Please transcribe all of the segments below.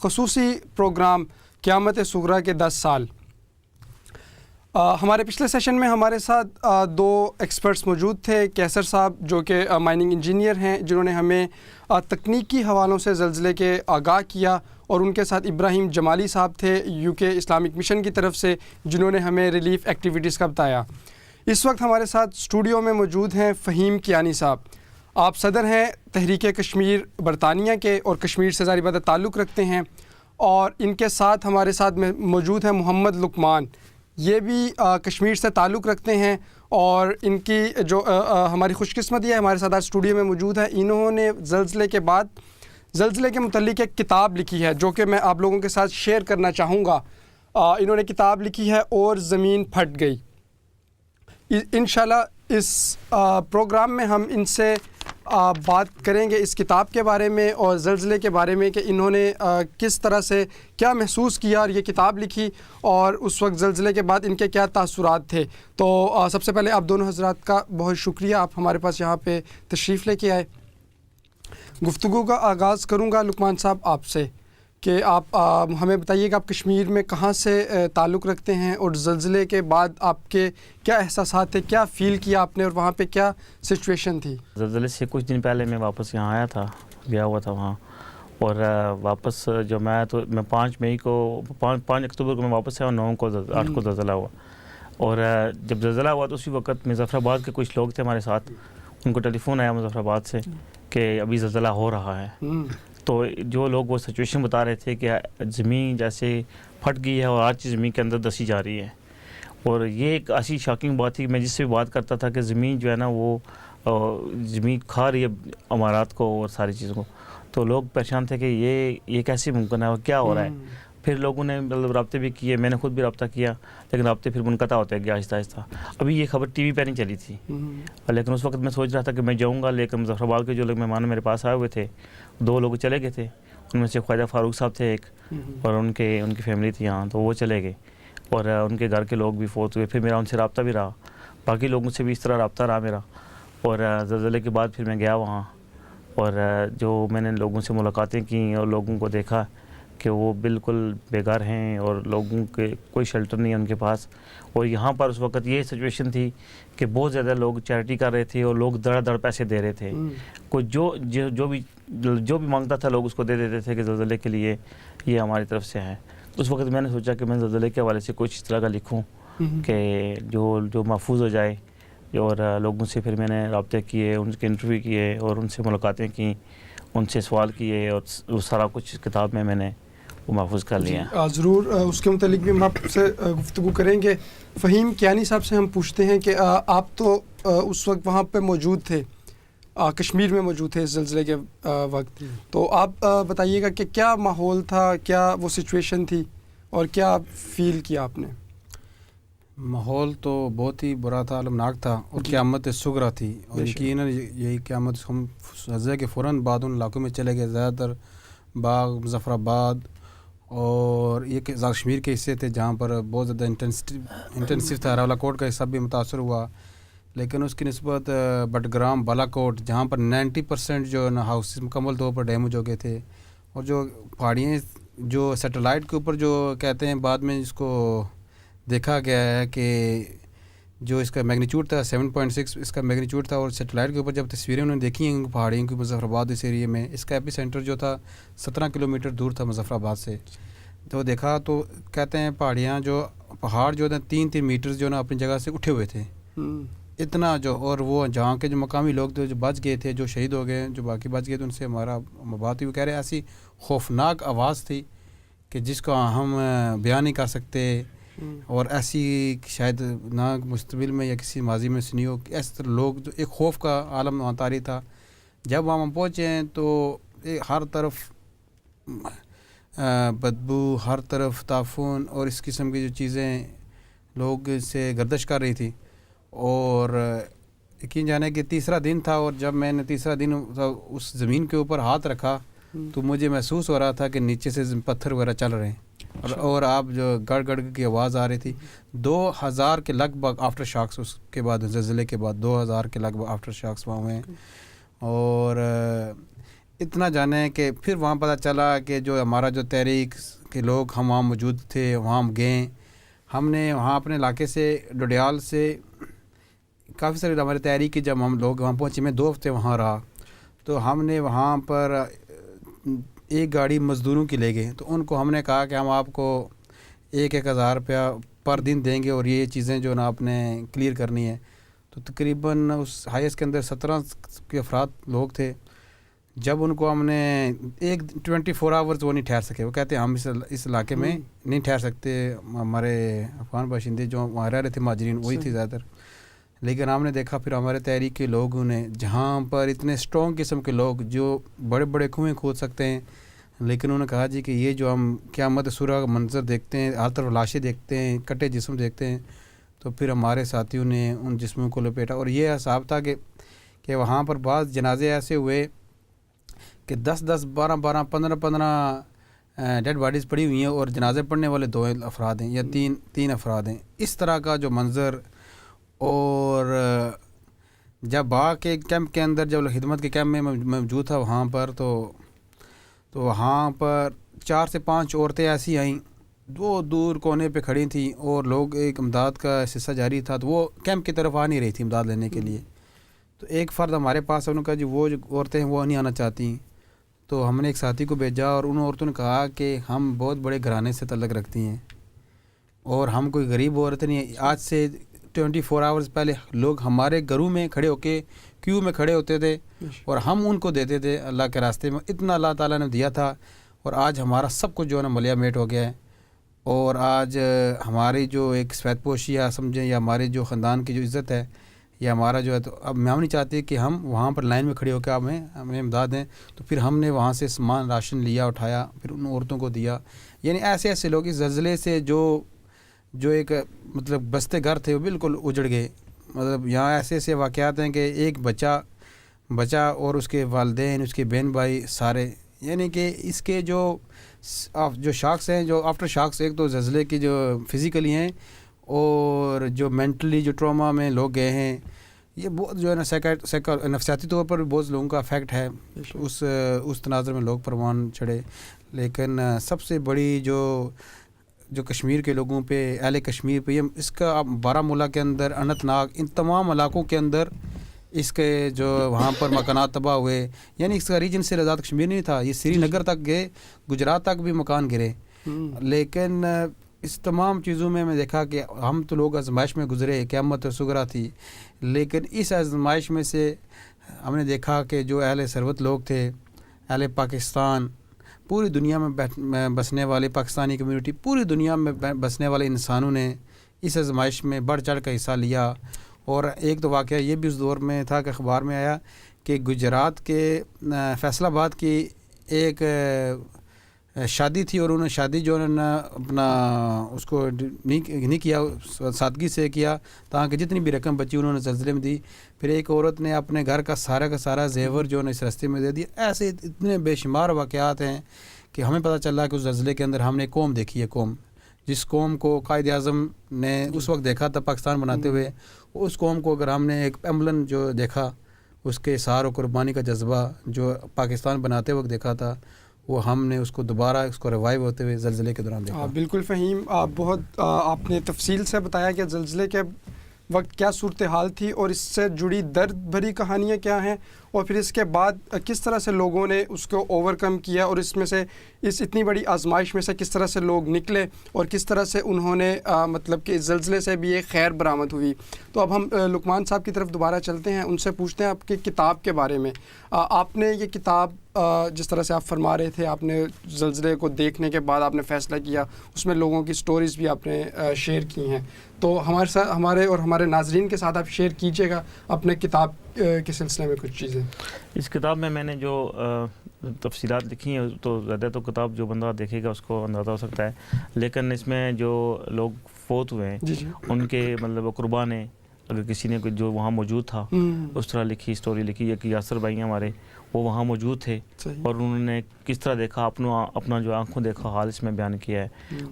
خصوصی پروگرام قیامت صغریٰ کے 10 سال. ہمارے پچھلے سیشن میں ہمارے ساتھ 2 ایکسپرٹس موجود تھے. کیسر صاحب جو کہ مائننگ انجینئر ہیں, جنہوں نے ہمیں تکنیکی حوالوں سے زلزلے کے آگاہ کیا, اور ان کے ساتھ ابراہیم جمالی صاحب تھے UK اسلامک مشن کی طرف سے, جنہوں نے ہمیں ریلیف ایکٹیویٹیز کا بتایا. اس وقت ہمارے ساتھ اسٹوڈیو میں موجود ہیں فہیم کیانی صاحب. آپ صدر ہیں تحریک کشمیر برطانیہ کے اور کشمیر سے ظاہر بات ہے تعلق رکھتے ہیں, اور ان کے ساتھ ہمارے ساتھ موجود ہیں محمد لقمان, یہ بھی کشمیر سے تعلق رکھتے ہیں, اور ان کی جو ہماری خوش قسمتی ہے ہمارے ساتھ آج اسٹوڈیو میں موجود ہے. انہوں نے زلزلے کے متعلق ایک کتاب لکھی ہے جو کہ میں آپ لوگوں کے ساتھ شیئر کرنا چاہوں گا. انہوں نے کتاب لکھی ہے اور زمین پھٹ گئی. انشاءاللہ اس پروگرام میں ہم ان سے بات کریں گے اس کتاب کے بارے میں اور زلزلے کے بارے میں, کہ انہوں نے کس طرح سے کیا محسوس کیا اور یہ کتاب لکھی, اور اس وقت زلزلے کے بعد ان کے کیا تاثرات تھے. تو سب سے پہلے آپ دونوں حضرات کا بہت شکریہ, آپ ہمارے پاس یہاں پہ تشریف لے کے آئے. گفتگو کا آغاز کروں گا لقمان صاحب آپ سے, کہ آپ ہمیں بتائیے کہ آپ کشمیر میں کہاں سے تعلق رکھتے ہیں, اور زلزلے کے بعد آپ کے کیا احساسات تھے, کیا فیل کیا آپ نے, اور وہاں پہ کیا سچویشن تھی. زلزلے سے کچھ دن پہلے میں واپس یہاں آیا تھا, گیا ہوا تھا وہاں, اور واپس جو میں 5 اکتوبر کو میں واپس آیا, اور 8 کو زلزلہ ہوا. اور جب زلزلہ ہوا تو اسی وقت مظفر آباد کے کچھ لوگ تھے ہمارے ساتھ, ان کو ٹیلی فون آیا مظفر آباد سے کہ ابھی زلزلہ ہو رہا ہے. تو جو لوگ وہ سچویشن بتا رہے تھے کہ زمین جیسے پھٹ گئی ہے اور آج زمین کے اندر دسی جا رہی ہے, اور یہ ایک ایسی شاکنگ بات تھی. میں جس سے بھی بات کرتا تھا کہ زمین جو ہے نا وہ زمین کھا رہی ہے عمارات کو اور ساری چیزوں کو, تو لوگ پریشان تھے کہ یہ کیسے ممکن ہے اور کیا ہو رہا ہے. پھر لوگوں نے مطلب رابطے بھی کیے, میں نے خود بھی رابطہ کیا, لیکن رابطے پھر منقطع ہوتے گئے آہستہ آہستہ. ابھی یہ خبر ٹی وی پہ نہیں چلی تھی, لیکن اس وقت میں سوچ رہا تھا کہ میں جاؤں گا, لیکن مظفر آباد کے جو لوگ مہمان میرے پاس آئے ہوئے تھے 2 لوگ چلے گئے تھے. ان میں سے خواجہ فاروق صاحب تھے ایک, اور ان کی فیملی تھی یہاں, تو وہ چلے گئے, اور ان کے گھر کے لوگ بھی فوت ہوئے. پھر میرا ان سے رابطہ بھی رہا, باقی لوگوں سے بھی اس طرح رابطہ رہا میرا. اور زلزلے کے بعد پھر میں گیا وہاں, اور جو میں نے لوگوں سے ملاقاتیں کیں اور لوگوں کو دیکھا کہ وہ بالکل بے گھر ہیں, اور لوگوں کے کوئی شیلٹر نہیں ہے ان کے پاس. اور یہاں پر اس وقت یہ سچویشن تھی کہ بہت زیادہ لوگ چیریٹی کر رہے تھے, اور لوگ دڑ پیسے دے رہے تھے. کوئی جو بھی مانگتا تھا لوگ اس کو دے دیتے تھے کہ زلزلے کے لیے یہ ہماری طرف سے ہے. اس وقت میں نے سوچا کہ میں زلزلے کے حوالے سے کچھ اس طرح کا لکھوں کہ جو محفوظ ہو جائے. اور لوگوں سے پھر میں نے رابطے کیے, ان کے انٹرویو کیے, اور ان سے ملاقاتیں کیں, ان سے سوال کیے, اور وہ سارا کچھ کتاب میں نے وہ محفوظ کر لیا. ضرور اس کے متعلق بھی ہم آپ سے گفتگو کریں گے. فہیم کیانی صاحب سے ہم پوچھتے ہیں کہ آپ تو اس وقت وہاں پہ موجود تھے, کشمیر میں موجود تھے اس زلزلے کے وقت, تو آپ بتائیے گا کہ کیا ماحول تھا, کیا وہ سچویشن تھی, اور کیا فیل کیا آپ نے. ماحول تو بہت ہی برا تھا, المناک تھا, اور قیامت صغریٰ تھی. اور یقیناً یہی قیامت, ہم زلزلے کے فوراً بعد ان علاقوں میں چلے گئے. زیادہ تر باغ, مظفر آباد, اور یہ کشمیر کے حصے تھے جہاں پر بہت زیادہ انٹینسو تھا. راولا کوٹ کا حصہ بھی متاثر ہوا, لیکن اس کی نسبت بٹگرام, بالا کوٹ, جہاں پر 90% جو نا ہاؤسز مکمل طور پر ڈیمیج ہو گئے تھے. اور جو پہاڑیاں جو سیٹلائٹ کے اوپر جو کہتے ہیں بعد میں اس کو دیکھا گیا ہے کہ جو اس کا میگنیچیوڈ تھا 7.6 اس کا میگنیچیوڈ تھا, اور سیٹلائٹ کے اوپر جب تصویریں انہوں نے دیکھی ہیں پہاڑیوں کی مظفر آباد اس ایریے میں, اس کا ایپی سینٹر جو تھا 17 کلومیٹر دور تھا مظفر آباد سے. تو دیکھا تو کہتے ہیں پہاڑیاں جو پہاڑ جو ہے 3 میٹر جو نا اپنی جگہ سے اٹھے ہوئے تھے اتنا جو. اور وہ جہاں کے جو مقامی لوگ تھے جو بچ گئے تھے, جو شہید ہو گئے, جو باقی بچ گئے تھے, ان سے ہمارا بات ہوئی. وہ کہہ رہے ایسی خوفناک آواز تھی کہ جس کو ہم بیان نہیں کر سکتے, اور ایسی شاید نہ مستقبل میں یا کسی ماضی میں سنی ہو. اس طرح لوگ جو ایک خوف کا عالم وہاں طاری تھا. جب وہاں ہم پہنچے ہیں تو ہر طرف بدبو, ہر طرف تعفن اور اس قسم کی جو چیزیں لوگ سے گردش کر رہی تھی. اور یقین جانے کہ تیسرا دن تھا, اور جب میں نے تیسرا دن اس زمین کے اوپر ہاتھ رکھا تو مجھے محسوس ہو رہا تھا کہ نیچے سے پتھر وغیرہ چل رہے ہیں, اور آپ جو گڑ گڑ کی آواز آ رہی تھی. 2000 کے لگ بھگ آفٹر شاکس اس کے بعد, زلزلے کے بعد 2000 کے لگ بھگ آفٹر شاکس وہاں ہوئے ہیں. اور اتنا جانے کہ پھر وہاں پتہ چلا کہ جو ہمارا جو تحریک کے لوگ ہم وہاں موجود تھے، وہاں ہم گئے. ہم نے وہاں اپنے علاقے سے ڈوڈیال سے کافی سارے ہمارے تحریک کے جب ہم لوگ وہاں پہنچے، میں 2 ہفتے وہاں رہا، تو ہم نے وہاں پر ایک گاڑی مزدوروں کی لے گئے. تو ان کو ہم نے کہا کہ ہم آپ کو 1,000 روپیہ پر دن دیں گے اور یہ چیزیں جو نا آپ نے کلیئر کرنی ہے. تو تقریباً اس ہائیس کے اندر 17 کے افراد لوگ تھے. جب ان کو ہم نے 24 آورز وہ نہیں ٹھہر سکے. وہ کہتے ہیں ہم اس علاقے میں نہیں ٹھہر سکتے. ہمارے افغان باشندے جو وہاں رہ رہے تھے مہاجرین وہی تھے زیادہ تر. لیکن ہم نے دیکھا پھر ہمارے تحریک کے لوگوں نے جہاں پر اتنے اسٹرانگ قسم کے لوگ جو بڑے بڑے کنویں کھود سکتے ہیں، لیکن انہوں نے کہا جی کہ یہ جو ہم قیامت صورہ کا منظر دیکھتے ہیں، ہر طرف لاشیں دیکھتے ہیں، کٹے جسم دیکھتے ہیں، تو پھر ہمارے ساتھیوں نے ان جسموں کو لپیٹا. اور یہ حساب تھا کہ وہاں پر بعض جنازے ایسے ہوئے کہ 10 12 15 ڈیڈ باڈیز پڑی ہوئی ہیں اور جنازے پڑھنے والے 2 افراد ہیں یا 3 افراد ہیں. اس طرح کا جو منظر. اور جب باغ کے کیمپ کے اندر جب خدمت کے کیمپ میں موجود تھا وہاں پر تو وہاں پر 4 سے 5 عورتیں ایسی آئیں، وہ دور کونے پہ کھڑی تھیں اور لوگ ایک امداد کا سلسلہ جاری تھا، تو وہ کیمپ کی طرف آ نہیں رہی تھی امداد لینے کے لیے. تو ایک فرد ہمارے پاس ہے، انہوں نے کہا جی وہ جو عورتیں ہیں وہ نہیں آنا چاہتی. تو ہم نے ایک ساتھی کو بھیجا اور ان عورتوں نے کہا کہ ہم بہت بڑے گھرانے سے تعلق رکھتی ہیں اور ہم کوئی غریب عورت نہیں ہیں. آج سے 24 آورز پہلے لوگ ہمارے گھروں میں کھڑے ہو کے کیو میں کھڑے ہوتے تھے اور ہم ان کو دیتے تھے اللہ کے راستے میں. اتنا اللہ تعالیٰ نے دیا تھا اور آج ہمارا سب کچھ جو ہے نا ملیا میٹ ہو گیا ہے. اور آج ہماری جو ایک سفید پوشی یا سمجھیں یا ہمارے جو خاندان کی جو عزت ہے یا ہمارا جو ہے، تو اب ہم نہیں چاہتے کہ ہم وہاں پر لائن میں کھڑے ہو کے ہمیں امداد دیں. تو پھر ہم نے وہاں سے سامان راشن لیا، اٹھایا، پھر ان عورتوں کو دیا. یعنی ایسے لوگ اس زلزلے سے جو ایک مطلب بستے گھر تھے وہ بالکل اجڑ گئے. مطلب یہاں ایسے واقعات ہیں کہ ایک بچہ اور اس کے والدین، اس کے بہن بھائی سارے، یعنی کہ اس کے جو شاکس ہیں، جو آفٹر شاکس، ایک تو زلزلے کی جو فزیکلی ہیں اور جو مینٹلی جو ٹراما میں لوگ گئے ہیں، یہ بہت جو ہے نا نفسیاتی طور پر بھی بہت لوگوں کا افیکٹ ہے. اس تناظر میں لوگ پروان چڑھے. لیکن سب سے بڑی جو کشمیر کے لوگوں پہ، اہل کشمیر پہ، اس کا بارہمولہ کے اندر، اننت ناگ، ان تمام علاقوں کے اندر اس کے جو وہاں پر مکانات تباہ ہوئے. یعنی اس کا ریجن سے آزاد کشمیر نہیں تھا، یہ سری نگر تک گئے، گجرات تک بھی مکان گرے. لیکن اس تمام چیزوں میں دیکھا کہ ہم تو لوگ آزمائش میں گزرے، قیامت صغریٰ تھی. لیکن اس آزمائش میں سے ہم نے دیکھا کہ جو اہل ثروت لوگ تھے، اہل پاکستان، پوری دنیا میں بسنے والے پاکستانی کمیونٹی، پوری دنیا میں بسنے والے انسانوں نے اس آزمائش میں بڑھ چڑھ کا حصہ لیا. اور ایک تو واقعہ یہ بھی اس دور میں تھا کہ اخبار میں آیا کہ گجرات کے فیصل آباد کی ایک شادی تھی اور انہوں نے شادی جو ہے نا اپنا اس کو نہیں کیا، سادگی سے کیا، تاکہ جتنی بھی رقم بچی انہوں نے زلزلے میں دی. پھر ایک عورت نے اپنے گھر کا سارا زیور جو ہے نا اس راستے میں دے دیا. ایسے اتنے بے شمار واقعات ہیں کہ ہمیں پتہ چلا کہ اس زلزلے کے اندر ہم نے قوم دیکھی ہے، قوم جس قوم کو قائد اعظم نے اس وقت دیکھا تھا پاکستان بناتے ہوئے، اس قوم کو اگر ہم نے ایک ایمبلن جو دیکھا، اس کے سار و قربانی کا جذبہ جو پاکستان بناتے وقت دیکھا تھا، وہ ہم نے اس کو دوبارہ اس کو ریوائیو ہوتے ہوئے زلزلے کے دوران دیکھا. بالکل فہیم، بہت آپ نے تفصیل سے بتایا کہ زلزلے کے وقت کیا صورتحال تھی اور اس سے جڑی درد بھری کہانیاں کیا ہیں، اور پھر اس کے بعد کس طرح سے لوگوں نے اس کو اوور کم کیا اور اس میں سے اس اتنی بڑی آزمائش میں سے کس طرح سے لوگ نکلے اور کس طرح سے انہوں نے مطلب کہ اس زلزلے سے بھی ایک خیر برآمد ہوئی. تو اب ہم لقمان صاحب کی طرف دوبارہ چلتے ہیں، ان سے پوچھتے ہیں آپ کی کتاب کے بارے میں. آپ نے یہ کتاب جس طرح سے آپ فرما رہے تھے، آپ نے زلزلے کو دیکھنے کے بعد آپ نے فیصلہ کیا، اس میں لوگوں کی سٹوریز بھی آپ نے شیئر کی ہیں. تو ہمارے ساتھ، ہمارے ناظرین کے ساتھ آپ شیئر کیجیے گا اپنے کتاب کے سلسلے میں کچھ چیزیں. اس کتاب میں نے جو تفصیلات لکھی ہیں تو زیادہ تو کتاب جو بندہ دیکھے گا اس کو اندازہ ہو سکتا ہے، لیکن اس میں جو لوگ فوت ہوئے ہیں ان کے مطلب قربانیں اگر کسی نے جو وہاں موجود تھا اس طرح لکھی اسٹوری لکھی ہے کہ یاسر بھائی ہیں ہمارے وہ وہاں موجود تھے اور انہوں نے کس طرح دیکھا اپنا جو آنکھوں دیکھا حال اس میں بیان کیا ہے.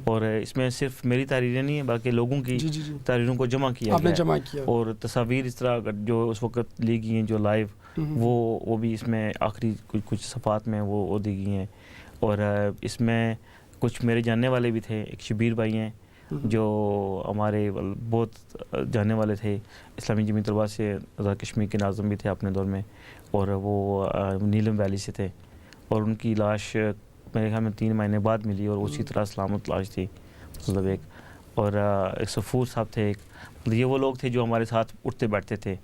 اور اس میں صرف میری تحریریں نہیں ہیں بلکہ لوگوں کی تحریروں کو جمع کیا گیا ہے اور تصاویر اس طرح جو اس وقت لی گئی ہیں جو لائیو وہ بھی اس میں آخری کچھ صفحات میں وہ دی گئی ہیں. اور اس میں کچھ میرے جاننے والے بھی تھے. ایک شبیر بھائی ہیں جو ہمارے بہت جاننے والے تھے, اسلامی جمعیت طلباء سے آزاد کشمیر کے ناظم بھی تھے اپنے دور میں, اور وہ نیلم ویلی سے تھے, اور ان کی لاش میرے خیال میں 3 مہینے بعد ملی اور اسی طرح سلامت لاش تھی مطلب ایک. اور ایک صفور صاحب تھے, ایک یہ وہ لوگ تھے جو ہمارے ساتھ اٹھتے بیٹھتے تھے,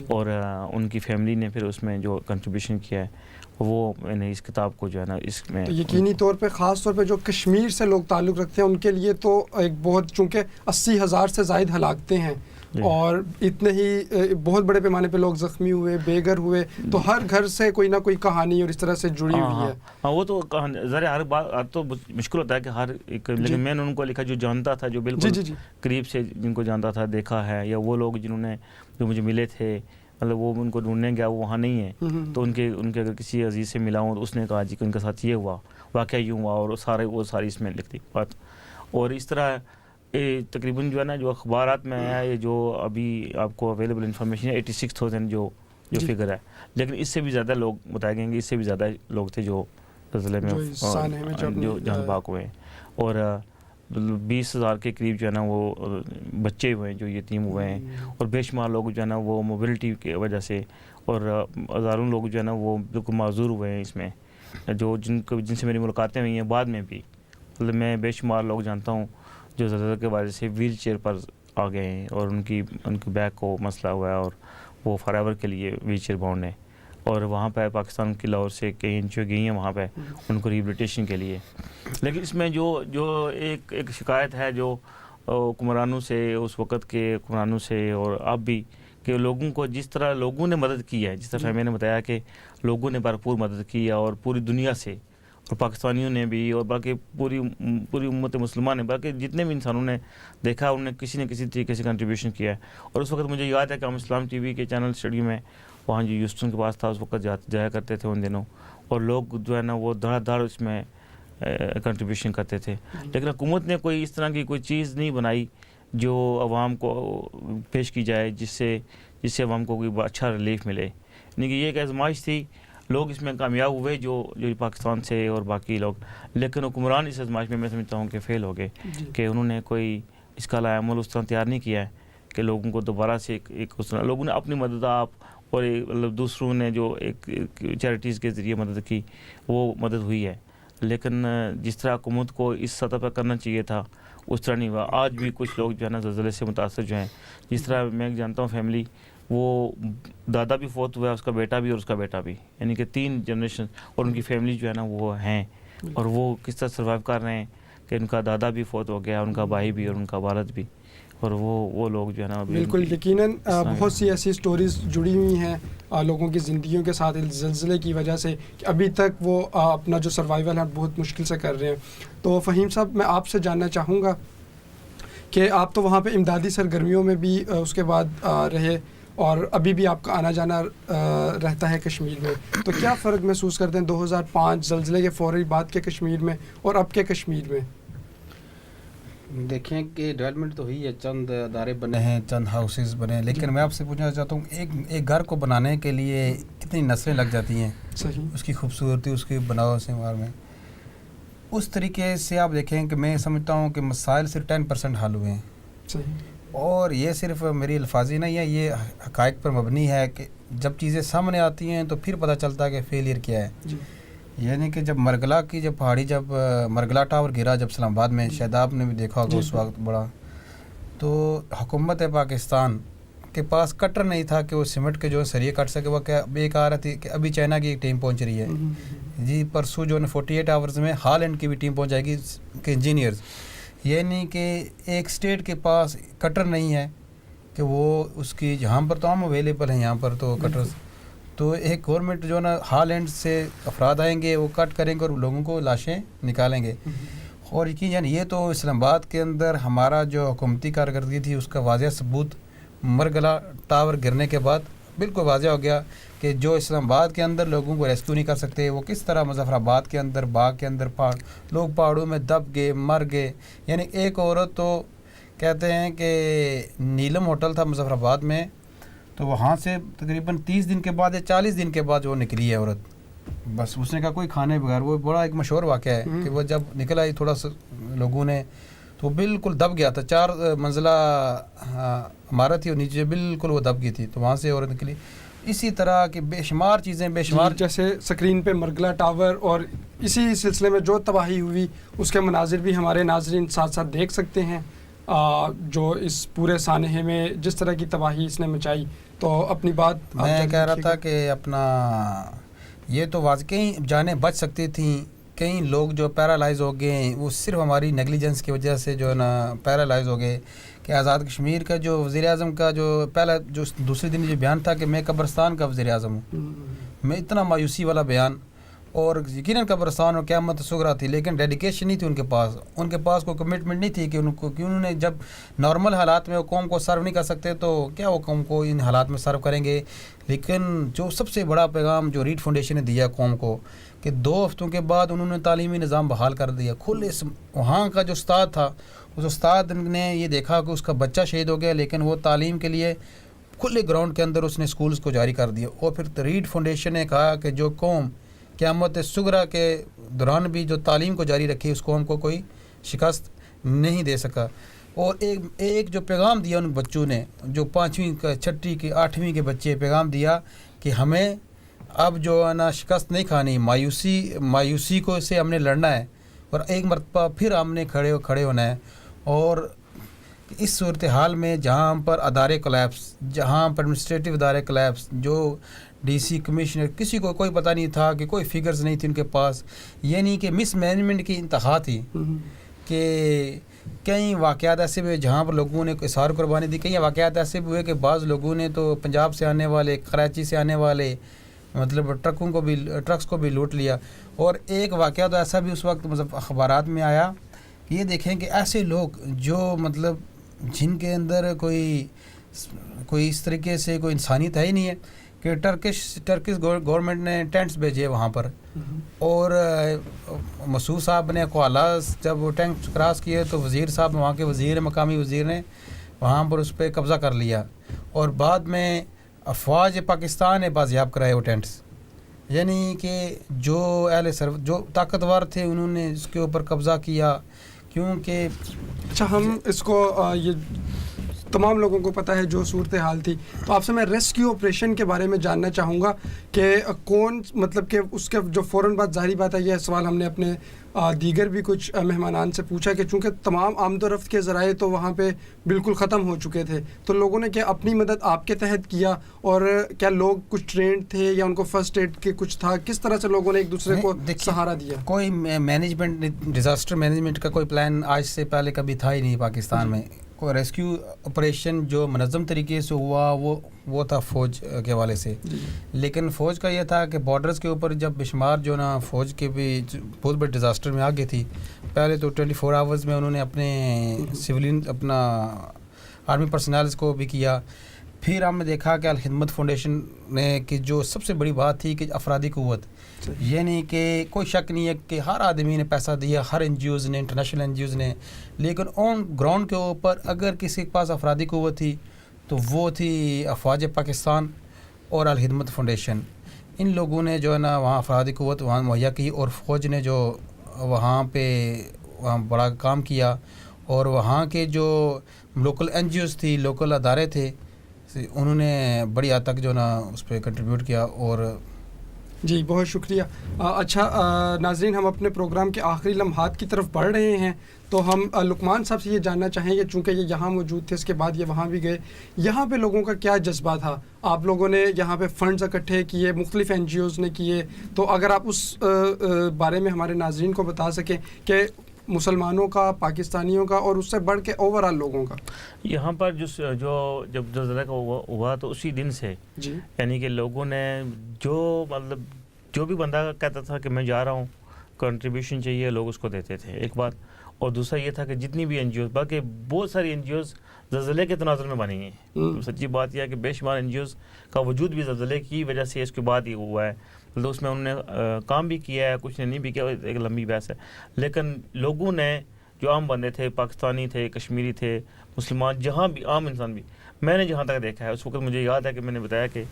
اور ان کی فیملی نے پھر اس میں جو کنٹریبیوشن کیا ہے وہ میں نے اس کتاب کو جو ہے نا اس میں یقینی طور پہ خاص طور پہ جو کشمیر سے لوگ تعلق رکھتے ہیں ان کے لیے تو ایک بہت, چونکہ 80,000 سے زائد ہلاکتیں ہیں اور اتنے ہی بہت بڑے پیمانے پہ لوگ زخمی ہوئے, بے گھر ہوئے, تو ہر گھر سے کوئی نہ کوئی کہانی اور اس طرح سے جڑی ہوئی ہے. ہاں وہ تو ذرا ہر بات تو مشکل ہوتا ہے کہ ہر ایک, لیکن میں نے ان کو لکھا جو جانتا تھا, جو بالکل قریب سے جن کو جانتا تھا, دیکھا ہے, یا وہ لوگ جنہوں نے جو مجھے ملے تھے, مطلب وہ ان کو ڈھونڈنے گیا وہ وہاں نہیں ہے, تو ان کے اگر کسی عزیز سے ملا ہوں تو اس نے کہا جی کہ ان کے ساتھ یہ ہوا, واقعہ یوں ہوا, اور وہ ساری اس میں لکھتی بات. اور اس طرح تقریباً جو ہے نا جو اخبارات میں آیا ہے, جو ابھی آپ کو اویلیبل انفارمیشن ہے 86,000 جو فگر ہے, لیکن اس سے بھی زیادہ لوگ بتائے گئے کہ اس سے بھی زیادہ لوگ تھے جو زلزلے میں جو جان باک ہوئے ہیں, اور 20,000 کے قریب جو ہے نا وہ بچے ہوئے ہیں جو یتیم ہوئے ہیں, اور بے شمار لوگ جو ہے نا وہ موبلٹی کی وجہ سے, اور ہزاروں لوگ جو ہے نا وہ بالکل معذور ہوئے ہیں اس میں, جو جن سے میری ملاقاتیں ہوئی ہیں بعد میں بھی. مطلب میں بے شمار لوگ جانتا ہوں جو زلزلے کی وجہ سے ویل چیئر پر آ گئے ہیں, اور ان کی بیک کو مسئلہ ہوا ہے, اور وہ فار ایور کے لیے ویل چیئر باؤنڈ ہیں, اور وہاں پہ پاکستان کی لاہور سے کئی NGO گئی ہیں وہاں پہ ان کو ریہیبلیٹیشن کے لیے. لیکن اس میں جو ایک شکایت ہے جو حکمرانوں سے, اس وقت کے حکمرانوں سے اور اب بھی, کہ لوگوں کو جس طرح لوگوں نے مدد کی ہے, جس طرح میں نے بتایا کہ لوگوں نے بھرپور مدد کی ہے, اور پوری دنیا سے, اور پاکستانیوں نے بھی, اور باقی پوری امت مسلمہ نے, باقی جتنے بھی انسانوں نے دیکھا انہوں نے کسی نہ کسی طریقے سے کنٹریبیوشن کیا ہے. اور اس وقت مجھے یاد ہے کہ ہم اسلام TV کے چینل اسٹوڈیو میں وہاں جو یوسٹن کے پاس تھا اس وقت جایا کرتے تھے ان دنوں, اور لوگ جو ہے نا وہ دھڑا دھڑ اس میں کنٹریبیوشن کرتے تھے. لیکن حکومت نے کوئی اس طرح کی کوئی چیز نہیں بنائی جو عوام کو پیش کی جائے جس سے عوام کو کوئی اچھا ریلیف ملے. یعنی کہ یہ ایک آزمائش تھی, لوگ اس میں کامیاب ہوئے جو پاکستان سے اور باقی لوگ, لیکن حکمران اس آزمائش میں سمجھتا ہوں کہ فیل ہو گئے, کہ انہوں نے کوئی اس کا عمل اس طرح تیار نہیں کیا ہے کہ لوگوں کو دوبارہ سے ایک اس طرح, لوگوں نے اپنی مدد آپ اور مطلب دوسروں نے جو ایک چیریٹیز کے ذریعے مدد کی وہ مدد ہوئی ہے, لیکن جس طرح حکومت کو اس سطح پر کرنا چاہیے تھا اس طرح نہیں ہوا. آج بھی کچھ لوگ جو ہے نا زلزلے سے متاثر جو ہیں, جس طرح میں جانتا ہوں فیملی, وہ دادا بھی فوت ہوا ہے, اس کا بیٹا بھی اور اس کا بیٹا بھی, یعنی کہ 3 جنریشن, اور ان کی فیملی جو ہے نا وہ ہیں, اور وہ کس طرح سروائیو کر رہے ہیں کہ ان کا دادا بھی فوت ہو گیا, ان کا بھائی بھی اور ان کا والد بھی, اور وہ لوگ جو ہے نا بالکل یقیناً بہت سی ایسی سٹوریز جڑی ہوئی ہیں لوگوں کی زندگیوں کے ساتھ زلزلے کی وجہ سے, کہ ابھی تک وہ اپنا جو سروائیول ہے بہت مشکل سے کر رہے ہیں. تو فہیم صاحب میں آپ سے جاننا چاہوں گا کہ آپ تو وہاں پہ امدادی سرگرمیوں میں بھی اس کے بعد رہے, اور ابھی بھی آپ کا آنا جانا رہتا ہے کشمیر میں, تو کیا فرق محسوس کرتے ہیں 2005 زلزلے کے فوری بعد کے کشمیر میں اور اب کے کشمیر میں؟ دیکھیں کہ ڈیولپمنٹ تو ہوئی ہے, چند ادارے بنے ہیں, چند ہاؤسز بنے ہیں, لیکن میں آپ سے پوچھنا چاہتا ہوں ایک گھر کو بنانے کے لیے کتنی نسلیں لگ جاتی ہیں, اس کی خوبصورتی, اس کی بناؤ سنوار میں. اس طریقے سے آپ دیکھیں کہ میں سمجھتا ہوں کہ مسائل صرف 10% حل ہوئے ہیں, اور یہ صرف میری الفاظی نہیں ہے, یہ حقائق پر مبنی ہے کہ جب چیزیں سامنے آتی ہیں تو پھر پتہ چلتا ہے کہ فیلئر کیا ہے. یعنی کہ جب مرگلا کی پہاڑی جب مرگلا ٹاور گرا جب اسلام آباد میں, شاید آپ نے بھی دیکھا ہوگا اس وقت بڑا, تو حکومت پاکستان کے پاس کٹر نہیں تھا کہ وہ سیمنٹ کے جو سریے کٹ سکے. وہ کیا ایک آ رہی تھی کہ ابھی چائنا کی ایک ٹیم پہنچ رہی ہے جی, پرسوں جو 48 آورز میں ہالینڈ کی بھی ٹیم پہنچ جائے گی کہ انجینئرز. یعنی کہ ایک اسٹیٹ کے پاس کٹر نہیں ہے کہ وہ اس کی, جہاں پر تو ہم اویلیبل ہیں یہاں پر تو کٹرز, تو ایک گورنمنٹ جو نا ہالینڈ سے افراد آئیں گے, وہ کٹ کریں گے اور لوگوں کو لاشیں نکالیں گے. اور یقین یہ تو اسلام آباد کے اندر ہمارا جو حکومتی کارکردگی تھی اس کا واضح ثبوت مرگلا ٹاور گرنے کے بعد بالکل واضح ہو گیا کہ جو اسلام آباد کے اندر لوگوں کو ریسکیو نہیں کر سکتے وہ کس طرح مظفر آباد کے اندر باغ کے اندر لوگ پہاڑوں میں دب گئے مر گئے. یعنی ایک عورت تو کہتے ہیں کہ نیلم ہوٹل تھا مظفر آباد میں, تو وہاں سے تقریباً 30 دن کے بعد یا 40 دن کے بعد وہ نکلی ہے عورت, بس اس نے کہا کوئی کھانے بغیر. وہ بڑا ایک مشہور واقعہ ہے کہ وہ جب نکل آئی تھوڑا سا لوگوں نے تو بالکل دب گیا تھا, 4 منزلہ عمارت تھی اور نیچے بالکل وہ دب گئی تھی, تو وہاں سے عورت نکلی. اسی طرح کی بے شمار چیزیں بے شمار جیسے سکرین پہ مرگلا ٹاور اور اسی سلسلے میں جو تباہی ہوئی اس کے مناظر بھی ہمارے ناظرین ساتھ ساتھ دیکھ سکتے ہیں, جو اس پورے سانحے میں جس طرح کی تباہی اس نے مچائی. تو اپنی بات میں کہہ رہا تھا کہ اپنا یہ تو واقعی جانیں بچ سکتی تھیں. کئی لوگ جو پیرالائز ہو گئے وہ صرف ہماری نیگلیجنس کی وجہ سے جو ہے نا پیرالائز ہو گئے. کہ آزاد کشمیر کا جو وزیر اعظم کا جو پہلا جو دوسرے دن جو بیان تھا کہ میں قبرستان کا وزیر اعظم ہوں, میں اتنا مایوسی والا بیان, اور یقیناً قبرستان اور قیامت صغریٰ تھی لیکن ڈیڈیکیشن نہیں تھی ان کے پاس کوئی کمٹمنٹ نہیں تھی کہ انہوں نے جب نارمل حالات میں وہ قوم کو سرو نہیں کر سکتے تو کیا وہ قوم کو ان حالات میں سرو کریں گے. لیکن جو سب سے بڑا پیغام جو ریڈ فاؤنڈیشن نے دیا قوم کو کہ 2 ہفتوں کے بعد انہوں نے تعلیمی نظام بحال کر دیا. کھلے وہاں کا جو استاد تھا اس استاد نے یہ دیکھا کہ اس کا بچہ شہید ہو گیا لیکن وہ تعلیم کے لیے کھلے گراؤنڈ کے اندر اس نے اسکولز کو جاری کر دیا. اور پھر ریڈ فاؤنڈیشن نے کہا کہ جو قوم قیامت صغریٰ کے دوران بھی جو تعلیم کو جاری رکھی اس قوم کو کوئی شکست نہیں دے سکا. اور ایک جو پیغام دیا ان بچوں نے جو 5ویں 6ٹھی کی 8ویں کے بچے پیغام دیا کہ ہمیں اب جو ہے نا شکست نہیں کھانی, مایوسی کو سے ہم نے لڑنا ہے اور ایک مرتبہ پھر ہم نے کھڑے ہونا ہے. اور اس صورتحال میں جہاں پر ادارے کولیپس, جہاں پر ایڈمنسٹریٹو ادارے کولیپس, جو ڈی سی کمشنر کسی کو کوئی پتہ نہیں تھا کہ کوئی فگرز نہیں تھی ان کے پاس, یعنی کہ مس مینجمنٹ کی انتہا تھی. کہ کئی واقعات ایسے ہوئے جہاں پر لوگوں نے اظہار قربانی دی, کئی واقعات ایسے بھی ہوئے کہ بعض لوگوں نے تو پنجاب سے آنے والے, کراچی سے آنے والے مطلب ٹرکس کو بھی لوٹ لیا. اور ایک واقعہ تو ایسا بھی اس وقت مطلب اخبارات میں آیا کہ یہ دیکھیں کہ ایسے لوگ جو مطلب جن کے اندر کوئی اس طریقے سے کوئی انسانیت ہے ہی نہیں ہے کہ ٹرکش گورنمنٹ نے ٹینٹس بھیجے وہاں پر, اور مسعود صاحب نے کوالہ جب وہ ٹینک کراس کیے تو وزیر صاحب وہاں کے مقامی وزیر نے وہاں پر اس پہ قبضہ کر لیا, اور بعد میں افواج پاکستان نے بازیاب کرائے وہ ٹینٹس. یعنی کہ جو جو طاقتور تھے انہوں نے اس کے اوپر قبضہ کیا. کیونکہ اچھا ہم اس کو یہ تمام لوگوں کو پتہ ہے جو صورتحال تھی, تو آپ سے میں ریسکیو آپریشن کے بارے میں جاننا چاہوں گا کہ کون مطلب کہ اس کے جو فوراً بعد ظاہری بات ہے یہ سوال ہم نے اپنے دیگر بھی کچھ مہمانان سے پوچھا کہ چونکہ تمام آمد و رفت کے ذرائع تو وہاں پہ بالکل ختم ہو چکے تھے, تو لوگوں نے کیا اپنی مدد آپ کے تحت کیا, اور کیا لوگ کچھ ٹرینڈ تھے یا ان کو فرسٹ ایڈ کے کچھ تھا, کس طرح سے لوگوں نے ایک دوسرے کو سہارا دیا؟ کوئی مینجمنٹ ڈیزاسٹر مینجمنٹ کا کوئی پلان آج سے پہلے کبھی تھا ہی نہیں پاکستان میں. کوئی ریسکیو آپریشن جو منظم طریقے سے ہوا وہ تھا فوج کے حوالے سے. لیکن فوج کا یہ تھا کہ بارڈرز کے اوپر جب بے شمار جو نا فوج کے بھی بہت بڑے ڈیزاسٹر میں آ گئی تھی, پہلے تو 24 آورز میں انہوں نے اپنے سولین اپنا آرمی پرسنلز کو بھی کیا. پھر ہم نے دیکھا کہ الخدمت فاؤنڈیشن نے کہ جو سب سے بڑی بات تھی کہ افرادی قوت, یعنی کہ کوئی شک نہیں ہے کہ ہر آدمی نے پیسہ دیا, ہر این جی اوز نے, انٹرنیشنل این جی اوز نے, لیکن آن گراؤنڈ کے اوپر اگر کسی کے پاس افرادی قوت تھی تو وہ تھی افواج پاکستان اور الخدمت فاؤنڈیشن. ان لوگوں نے جو ہے نا وہاں افرادی قوت وہاں مہیا کی, اور فوج نے جو وہاں بڑا کام کیا, اور وہاں کے جو لوکل این جی اوز تھی, لوکل ادارے تھے, انہوں نے بڑی حد تک جو نا اس پہ کنٹریبیوٹ کیا. اور جی بہت شکریہ. اچھا ناظرین, ہم اپنے پروگرام کے آخری لمحات کی طرف بڑھ رہے ہیں, تو ہم لقمان صاحب سے یہ جاننا چاہیں گے چونکہ یہ یہاں موجود تھے, اس کے بعد یہ وہاں بھی گئے, یہاں پہ لوگوں کا کیا جذبہ تھا؟ آپ لوگوں نے یہاں پہ فنڈز اکٹھے کیے, مختلف این جی اوز نے کیے, تو اگر آپ اس بارے میں ہمارے ناظرین کو بتا سکیں کہ مسلمانوں کا, پاکستانیوں کا, اور اس سے بڑھ کے اوور آل لوگوں کا. یہاں پر جب زلزلہ کا ہوا تو اسی دن سے جی یعنی کہ لوگوں نے جو بھی بندہ کہتا تھا کہ میں جا رہا ہوں, کنٹریبیوشن چاہیے, لوگ اس کو دیتے تھے, ایک بات. اور دوسرا یہ تھا کہ جتنی بھی این جی اوز, باقی بہت ساری این جی اوز زلزلے کے تناظر میں بنی ہیں. سچی بات یہ ہے کہ بے شمار NGOs کا وجود بھی زلزلے کی وجہ سے اس کے بعد ہی ہوا ہے. مطلب اس میں انہوں نے کام بھی کیا ہے, کچھ نے نہیں بھی کیا, ایک لمبی بحث ہے. لیکن لوگوں نے, جو عام بندے تھے, پاکستانی تھے, کشمیری تھے, مسلمان, جہاں بھی عام انسان بھی, میں نے جہاں تک دیکھا ہے, اس وقت مجھے یاد ہے کہ میں نے بتایا کہ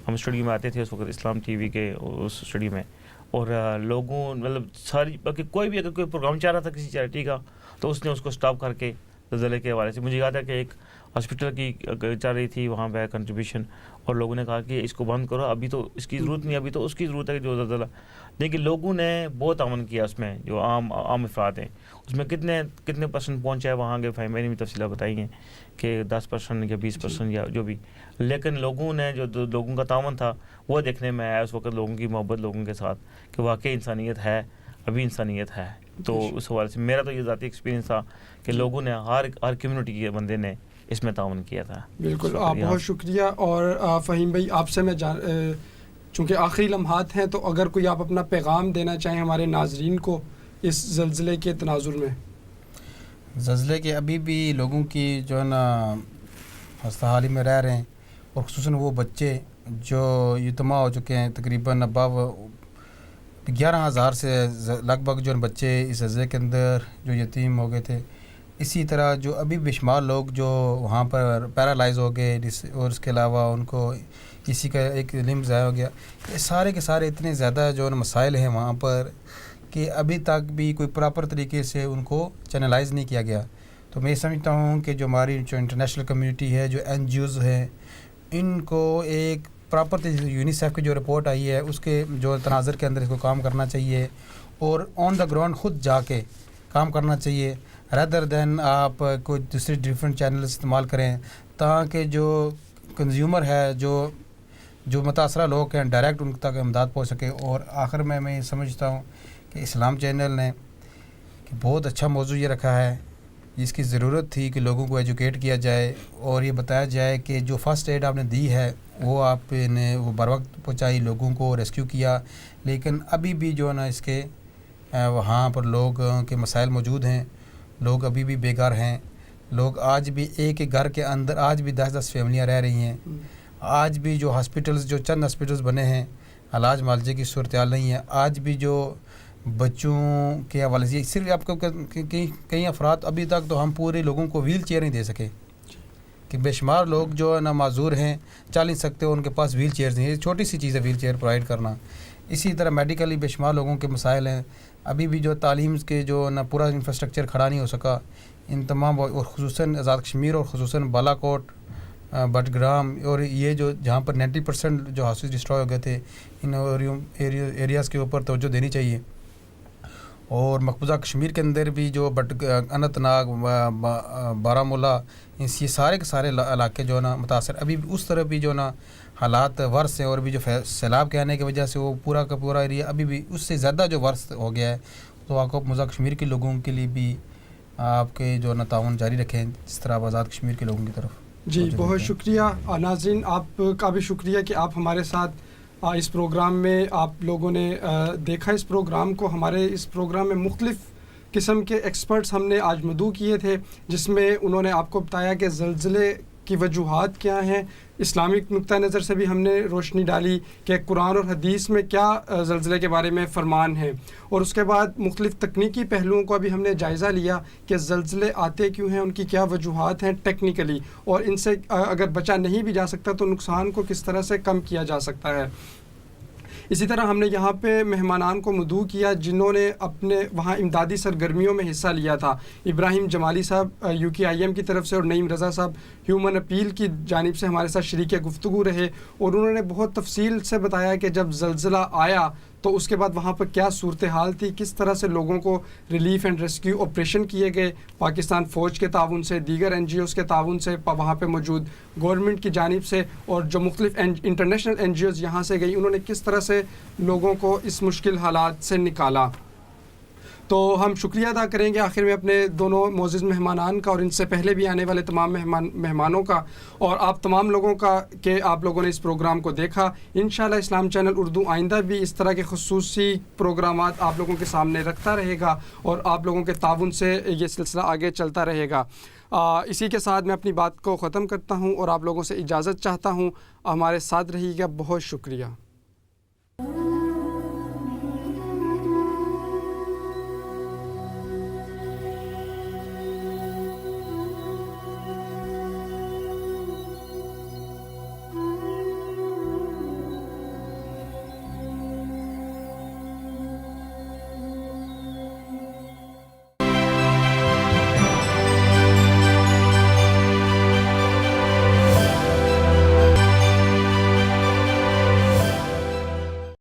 ہم اسٹوڈیو میں آتے تھے اس وقت, اسلام TV کے اس اسٹوڈیو میں, اور لوگوں مطلب ساری, باقی کوئی بھی اگر کوئی پروگرام چاہ رہا تھا کسی چیریٹی کا تو اس نے اس کو سٹاپ کر کے زلزلے کے حوالے سے. مجھے یاد ہے کہ ایک ہاسپٹل کی چل رہی تھی وہاں پہ کنٹریبیوشن, اور لوگوں نے کہا کہ اس کو بند کرو, ابھی تو اس کی ضرورت نہیں, ابھی تو اس کی ضرورت ہے کہ جو زلزلہ. لیکن لوگوں نے بہت تعاون کیا اس میں, جو عام افراد ہیں اس میں کتنے پرسنٹ پہنچا ہے وہاں کے فہم, میں نے بھی تفصیلات بتائی ہیں کہ 10% یا 20% یا جو بھی. لیکن لوگوں نے, جو لوگوں کا تعاون تھا وہ دیکھنے میں آیا اس وقت, لوگوں کی محبت لوگوں کے ساتھ, کہ واقعی انسانیت ہے, ابھی انسانیت ہے. تو اس حوالے سے میرا تو یہ ذاتی ایکسپیرینس تھا کہ لوگوں نے, ہر کمیونٹی کے بندے نے اس میں تعاون کیا تھا. بالکل, بہت شکریہ. اور فہیم بھائی, آپ سے میں چونکہ آخری لمحات ہیں, تو اگر کوئی آپ اپنا پیغام دینا چاہیں ہمارے ناظرین کو اس زلزلے کے تناظر میں. زلزلے کے ابھی بھی لوگوں کی جو ہے نا خستحالی میں رہ رہے ہیں, اور خصوصاً وہ بچے جو یتما ہو چکے ہیں, تقریباً 11,000 سے لگ بھگ جو بچے اس زلزلے کے اندر جو یتیم ہو گئے تھے. اسی طرح جو ابھی بے شمار لوگ جو وہاں پر پیرالائز ہو گئے, اور اس کے علاوہ ان کو کسی کا ایک لمب ضائع ہو گیا. یہ سارے کے سارے اتنے زیادہ جو مسائل ہیں وہاں پر کہ ابھی تک بھی کوئی پراپر طریقے سے ان کو چینلائز نہیں کیا گیا. تو میں سمجھتا ہوں کہ جو ہماری جو انٹرنیشنل کمیونٹی ہے, جو NGOs ہیں, ان کو ایک پراپر یونیسیف کی جو رپورٹ آئی ہے اس کے جو تناظر کے اندر اس کو کام کرنا چاہیے, اور آن دا گراؤنڈ خود جا کے کام کرنا چاہیے, ردر دین آپ کوئی دوسری ڈیفرنٹ چینل استعمال کریں, تاکہ جو کنزیومر ہے, جو متاثرہ لوگ ہیں, ڈائریکٹ ان تک امداد پہنچ سکے. اور آخر میں یہ سمجھتا ہوں کہ اسلام چینل نے کہ بہت اچھا موضوع یہ رکھا ہے, جس کی ضرورت تھی کہ لوگوں کو ایجوکیٹ کیا جائے, اور یہ بتایا جائے کہ جو فرسٹ ایڈ آپ نے دی ہے وہ آپ نے وہ بر وقت پہنچائی, لوگوں کو ریسکیو کیا. لیکن ابھی بھی جو ہے نا اس کے وہاں پر لوگ کے مسائل موجود ہیں, لوگ ابھی بھی بے گھر ہیں, لوگ آج بھی ایک گھر کے اندر آج بھی 10 فیملیاں رہ رہی ہیں. آج بھی جو ہاسپٹلز, جو چند ہاسپٹلز بنے ہیں, علاج معالجے کی صورتحال نہیں ہے. آج بھی جو بچوں کے حوالے سے صرف آپ کو کئی افراد, ابھی تک تو ہم پورے لوگوں کو ویل چیئر نہیں دے سکے, کہ بے شمار لوگ جو ہے نا معذور ہیں, چل نہیں سکتے, ان کے پاس ویل چیئرز نہیں. یہ چھوٹی سی چیز ہے ویل چیئر پرووائڈ کرنا. اسی طرح میڈیکلی بے شمار لوگوں کے مسائل ہیں. ابھی بھی جو تعلیم کے جو نا پورا انفراسٹرکچر کھڑا نہیں ہو سکا. ان تمام, اور خصوصاً آزاد کشمیر اور خصوصاً بالا کوٹ, بٹگرام, اور یہ جو جہاں پر 90% جو ہاؤسز ڈسٹروائے ہو گئے تھے, ان ایریاز کے اوپر توجہ دینی چاہیے. اور مقبوضہ کشمیر کے اندر بھی جو اننت ناگ, بارہمولہ, یہ سارے کے سارے علاقے جو ہے نا متاثر, ابھی اس طرح بھی جو نا حالات ورس ہیں. اور بھی جو سیلاب کے آنے کی وجہ سے وہ پورا کا پورا ایریا ابھی بھی اس سے زیادہ جو ورس ہو گیا ہے. تو آپ کو مقبوضہ کشمیر کے لوگوں کے لیے بھی آپ کے جو نا تعاون جاری رکھیں, جس طرح آزاد کشمیر کے لوگوں کی طرف. جی بہت شکریہ. ناظرین, آپ کا بھی شکریہ کہ آپ ہمارے ساتھ اس پروگرام میں آپ لوگوں نے دیکھا اس پروگرام کو. ہمارے اس پروگرام میں مختلف قسم کے ایکسپرٹس ہم نے آج مدعو کیے تھے, جس میں انہوں نے آپ کو بتایا کہ زلزلے کی وجوہات کیا ہیں. اسلامک نقطہ نظر سے بھی ہم نے روشنی ڈالی کہ قرآن اور حدیث میں کیا زلزلے کے بارے میں فرمان ہے. اور اس کے بعد مختلف تکنیکی پہلوؤں کا بھی ہم نے جائزہ لیا کہ زلزلے آتے کیوں ہیں, ان کی کیا وجوہات ہیں ٹیکنیکلی, اور ان سے اگر بچا نہیں بھی جا سکتا تو نقصان کو کس طرح سے کم کیا جا سکتا ہے. اسی طرح ہم نے یہاں پہ مہمانان کو مدعو کیا جنہوں نے اپنے وہاں امدادی سرگرمیوں میں حصہ لیا تھا. ابراہیم جمالی صاحب UKIM کی طرف سے, اور نعیم رضا صاحب ہیومن اپیل کی جانب سے ہمارے ساتھ شریک گفتگو رہے, اور انہوں نے بہت تفصیل سے بتایا کہ جب زلزلہ آیا تو اس کے بعد وہاں پر کیا صورتحال تھی, کس طرح سے لوگوں کو ریلیف اینڈ ریسکیو آپریشن کیے گئے پاکستان فوج کے تعاون سے, دیگر NGOs کے تعاون سے, وہاں پہ موجود گورنمنٹ کی جانب سے, اور جو مختلف انٹرنیشنل NGOs یہاں سے گئی, انہوں نے کس طرح سے لوگوں کو اس مشکل حالات سے نکالا. تو ہم شکریہ ادا کریں گے آخر میں اپنے دونوں معزز مہمانان کا اور ان سے پہلے بھی آنے والے تمام مہمانوں کا اور آپ تمام لوگوں کا کہ آپ لوگوں نے اس پروگرام کو دیکھا. انشاءاللہ اسلام چینل اردو آئندہ بھی اس طرح کے خصوصی پروگرامات آپ لوگوں کے سامنے رکھتا رہے گا اور آپ لوگوں کے تعاون سے یہ سلسلہ آگے چلتا رہے گا. اسی کے ساتھ میں اپنی بات کو ختم کرتا ہوں اور آپ لوگوں سے اجازت چاہتا ہوں. ہمارے ساتھ رہیے گا. بہت شکریہ.